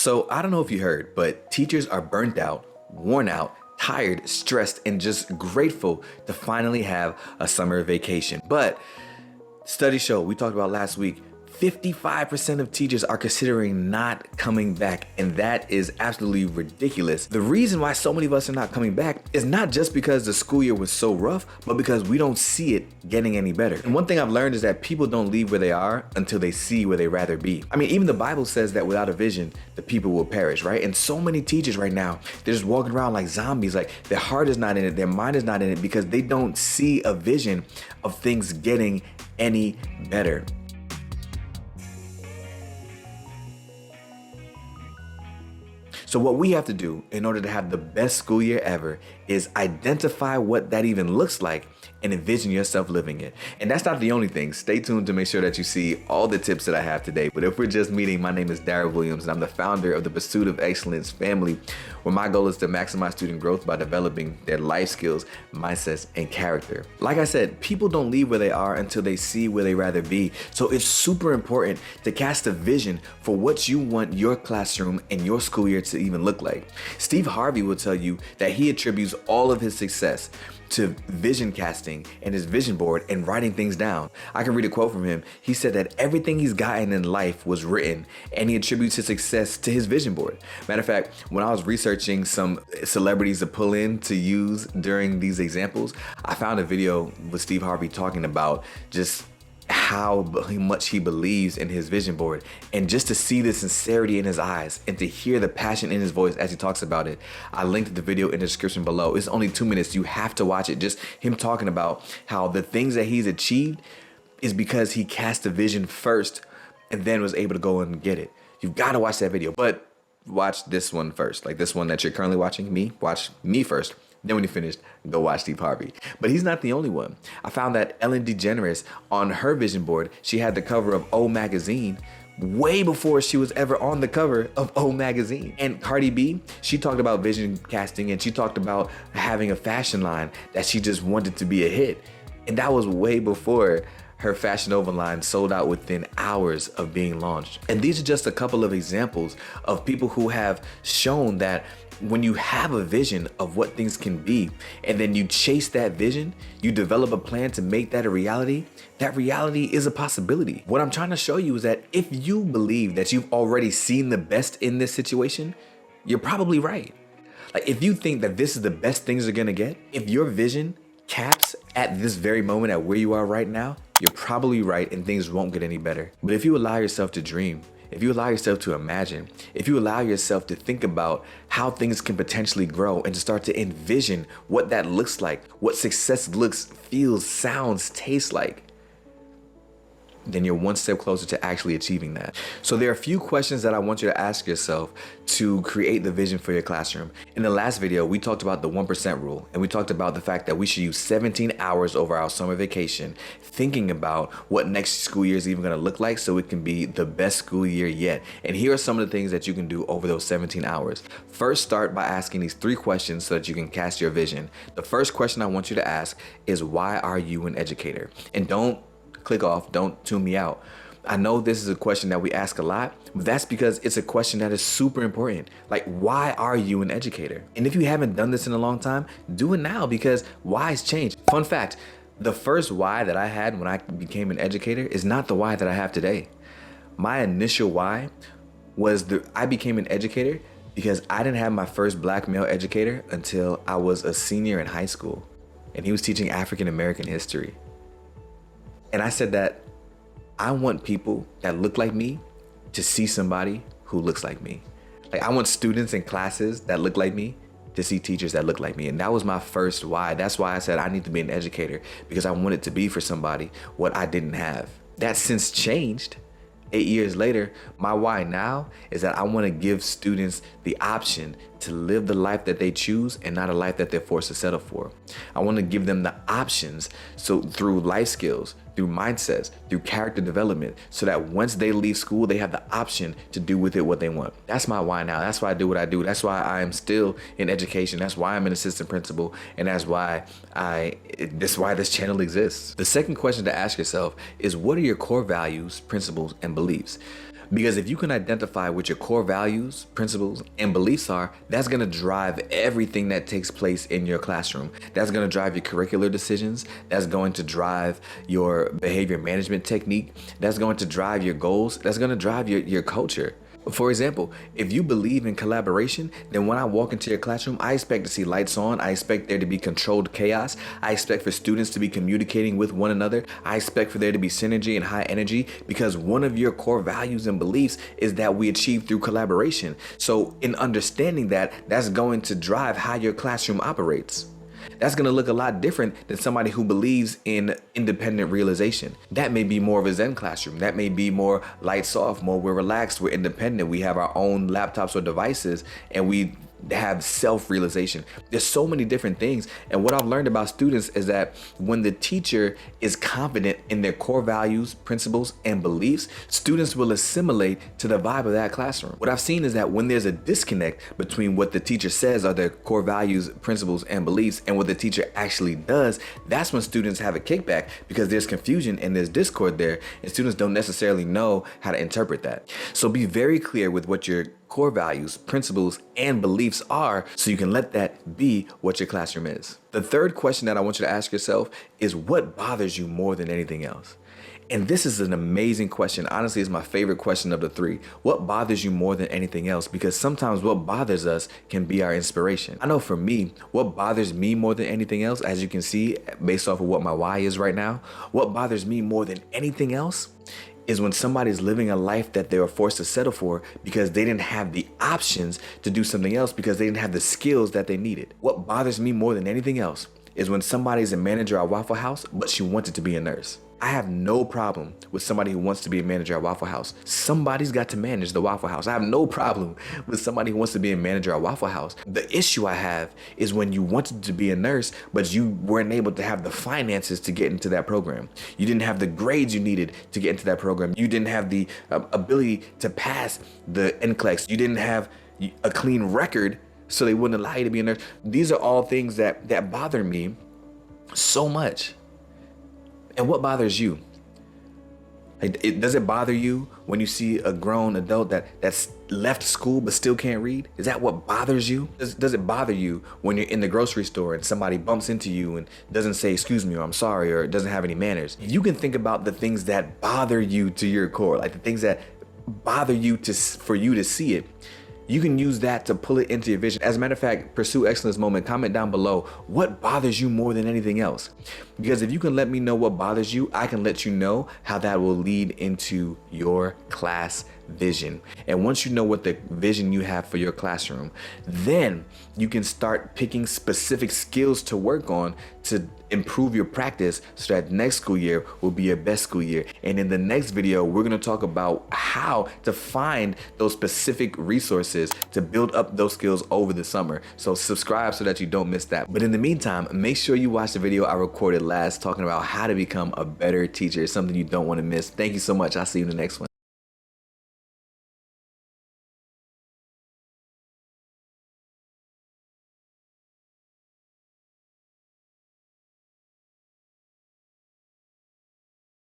So I don't know if you heard, but teachers are burnt out, worn out, tired, stressed, and just grateful to finally have a summer vacation. But studies show, we talked about last week, 55% of teachers are considering not coming back, and that is absolutely ridiculous. The reason why so many of us are not coming back is not just because the school year was so rough, but because we don't see it getting any better. And one thing I've learned is that people don't leave where they are until they see where they'd rather be. I mean, even the Bible says that without a vision, the people will perish, right? And so many teachers right now, they're just walking around like zombies, like their heart is not in it, their mind is not in it, because they don't see a vision of things getting any better. So what we have to do in order to have the best school year ever is identify what that even looks like and envision yourself living it. And that's not the only thing. Stay tuned to make sure that you see all the tips that I have today. But if we're just meeting, my name is Daryl Williams, and I'm the founder of the Pursuit of Excellence family, where my goal is to maximize student growth by developing their life skills, mindsets, and character. Like I said, people don't leave where they are until they see where they rather be. So it's super important to cast a vision for what you want your classroom and your school year to even look like. Steve Harvey will tell you that he attributes all of his success to vision casting and his vision board and writing things down. I can read a quote from him. He said that everything he's gotten in life was written, and he attributes his success to his vision board. Matter of fact, when I was researching some celebrities to pull in to use during these examples, I found a video with Steve Harvey talking about just how much he believes in his vision board, and just to see the sincerity in his eyes and to hear the passion in his voice as he talks about it, I linked the video in the description below. It's only 2 minutes. You have to watch it. Just him talking about how the things that he's achieved is because he cast a vision first and then was able to go and get it. You've got to watch that video, but watch this one first. Like this one that you're currently watching, watch me first. Then when you finished, go watch Steve Harvey. But he's not the only one. I found that Ellen DeGeneres, on her vision board, she had the cover of O Magazine way before she was ever on the cover of O Magazine. And Cardi B, she talked about vision casting, and she talked about having a fashion line that she just wanted to be a hit. And that was way before her Fashion Nova line sold out within hours of being launched. And these are just a couple of examples of people who have shown that when you have a vision of what things can be, and then you chase that vision, you develop a plan to make that a reality, that reality is a possibility. What I'm trying to show you is that if you believe that you've already seen the best in this situation, you're probably right. Like if you think that this is the best things you're gonna get, if your vision caps at this very moment at where you are right now, you're probably right and things won't get any better. But if you allow yourself to dream, if you allow yourself to imagine, if you allow yourself to think about how things can potentially grow and to start to envision what that looks like, what success looks, feels, sounds, tastes like, then you're one step closer to actually achieving that. So there are a few questions that I want you to ask yourself to create the vision for your classroom. In the last video, we talked about the 1% rule, and we talked about the fact that we should use 17 hours over our summer vacation thinking about what next school year is even gonna look like so it can be the best school year yet. And here are some of the things that you can do over those 17 hours. First, start by asking these 3 questions so that you can cast your vision. The first question I want you to ask is, why are you an educator? And don't click off, don't tune me out. I know this is a question that we ask a lot, but that's because it's a question that is super important. Like, why are you an educator? And if you haven't done this in a long time, do it now, because why's change. Fun fact, the first why that I had when I became an educator is not the why that I have today. My initial why was I became an educator because I didn't have my first black male educator until I was a senior in high school, and he was teaching African American history. And I said that I want people that look like me to see somebody who looks like me. Like I want students in classes that look like me to see teachers that look like me. And that was my first why. That's why I said I need to be an educator, because I wanted to be for somebody what I didn't have. That's since changed. 8 years later, my why now is that I want to give students the option to live the life that they choose and not a life that they're forced to settle for. I want to give them the options, so through life skills, through mindsets, through character development, so that once they leave school, they have the option to do with it what they want. That's my why now. That's why I do what I do. That's why I am still in education. That's why I'm an assistant principal, and that's why this channel exists. The second question to ask yourself is, what are your core values, principles, and beliefs? Because if you can identify what your core values, principles, and beliefs are, that's going to drive everything that takes place in your classroom. That's going to drive your curricular decisions. That's going to drive your behavior management technique. That's going to drive your goals. That's going to drive your culture. For example, if you believe in collaboration, then when I walk into your classroom, I expect to see lights on. I expect there to be controlled chaos. I expect for students to be communicating with one another. I expect for there to be synergy and high energy, because one of your core values and beliefs is that we achieve through collaboration. So in understanding that, that's going to drive how your classroom operates. That's going to look a lot different than somebody who believes in independent realization. That may be more of a Zen classroom. That may be more lights off, more we're relaxed, we're independent, we have our own laptops or devices, and we have self-realization. There's so many different things. And what I've learned about students is that when the teacher is confident in their core values, principles, and beliefs, students will assimilate to the vibe of that classroom. What I've seen is that when there's a disconnect between what the teacher says are their core values, principles, and beliefs and what the teacher actually does, that's when students have a kickback, because there's confusion and there's discord there, and students don't necessarily know how to interpret that. So be very clear with what your core values, principles, and beliefs are, so you can let that be what your classroom is. The third question that I want you to ask yourself is, what bothers you more than anything else? And this is an amazing question. Honestly, it's my favorite question of the three. What bothers you more than anything else? Because sometimes what bothers us can be our inspiration. I know for me, what bothers me more than anything else, as you can see based off of what my why is right now, what bothers me more than anything else is when somebody's living a life that they were forced to settle for because they didn't have the options to do something else, because they didn't have the skills that they needed. What bothers me more than anything else is when somebody's a manager at Waffle House, but she wanted to be a nurse. I have no problem with somebody who wants to be a manager at Waffle House. Somebody's got to manage the Waffle House. I have no problem with somebody who wants to be a manager at Waffle House. The issue I have is when you wanted to be a nurse, but you weren't able to have the finances to get into that program. You didn't have the grades you needed to get into that program. You didn't have the ability to pass the NCLEX. You didn't have a clean record, so they wouldn't allow you to be a nurse. These are all things that bother me so much. And what bothers you? Does it bother you when you see a grown adult that's left school but still can't read? Is that what bothers you? Does it bother you when you're in the grocery store and somebody bumps into you and doesn't say excuse me or I'm sorry, or doesn't have any manners? You can think about the things that bother you to your core, like the things that bother you for you to see it. You can use that to pull it into your vision. As a matter of fact, pursue excellence moment. Comment down below what bothers you more than anything else. Because if you can let me know what bothers you, I can let you know how that will lead into your class vision. And once you know what the vision you have for your classroom, then you can start picking specific skills to work on to improve your practice, so that next school year will be your best school year. And in the next video, we're going to talk about how to find those specific resources to build up those skills over the summer. So subscribe so that you don't miss that. But in the meantime, make sure you watch the video I recorded last talking about how to become a better teacher. It's something you don't want to miss. Thank you so much. I'll see you in the next one.